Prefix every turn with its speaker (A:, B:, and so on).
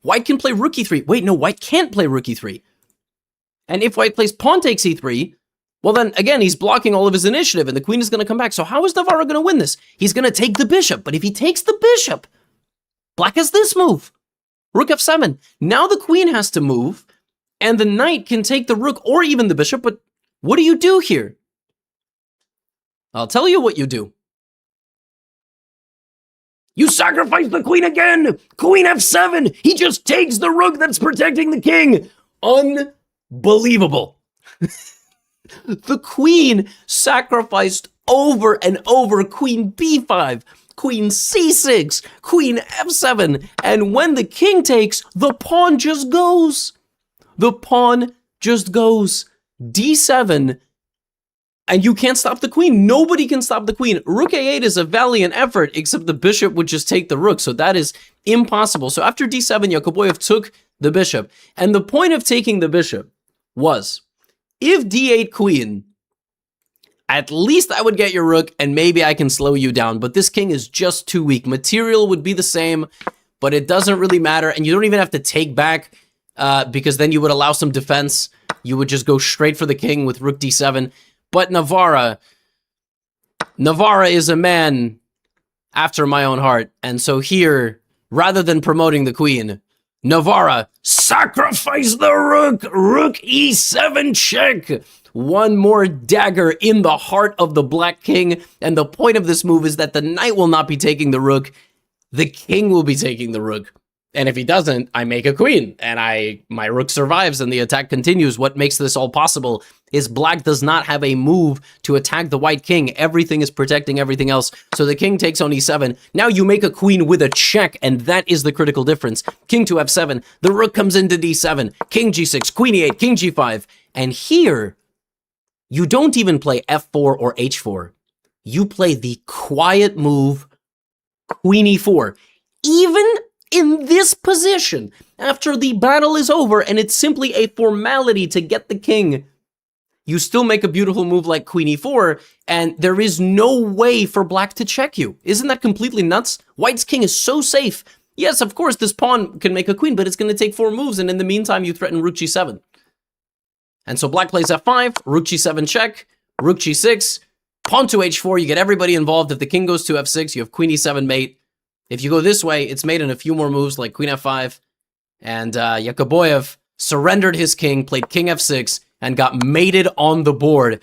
A: White can play rook e3. Wait, no, white can't play rook e3. And if white plays pawn takes e3, well then, again, he's blocking all of his initiative, and the queen is going to come back. So how is Navarro going to win this? He's going to take the bishop, but if he takes the bishop, black has this move. Rook f7. Now the queen has to move, and the knight can take the rook or even the bishop, but what do you do here? I'll tell you what you do. You sacrifice the queen again! Queen f7! He just takes the rook that's protecting the king! Unbelievable. The queen sacrificed over and over. Queen b5, queen c6, queen f7, and when the king takes, the pawn just goes. The pawn just goes. d7, and you can't stop the queen. Nobody can stop the queen. Rook a8 is a valiant effort, except the bishop would just take the rook, so that is impossible. So after d7, Yakoboyev took the bishop, and the point of taking the bishop was, if d8 queen, at least I would get your rook, and maybe I can slow you down, but this king is just too weak. Material would be the same, but it doesn't really matter, and you don't even have to take back, because then you would allow some defense. You would just go straight for the king with rook d7. But Navarra is a man after my own heart. And so here, rather than promoting the queen, Navarra, sacrifice the rook! Rook e7 check! One more dagger in the heart of the black king. And the point of this move is that the knight will not be taking the rook. The king will be taking the rook. And if he doesn't, I make a queen, and my rook survives, and the attack continues. What makes this all possible is black does not have a move to attack the white king. Everything is protecting everything else. So the king takes on e7. Now you make a queen with a check, and that is the critical difference. King to f7. The rook comes into d7. King g6. Queen e8. King g5. And here, you don't even play f4 or h4. You play the quiet move, queen e4. Even in this position, after the battle is over and it's simply a formality to get the king, you still make a beautiful move like queen e4, and there is no way for black to check you. Isn't that completely nuts? White's king is so safe. Yes, of course, this pawn can make a queen, but it's going to take 4 moves, and in the meantime, you threaten rook g7. And so black plays f5, rook g7 check, rook g6, pawn to h4, you get everybody involved. If the king goes to f6, you have queen e7 mate. If you go this way, it's made in a few more moves like queen f5, and Yakoboyev surrendered his king, played king f6, and got mated on the board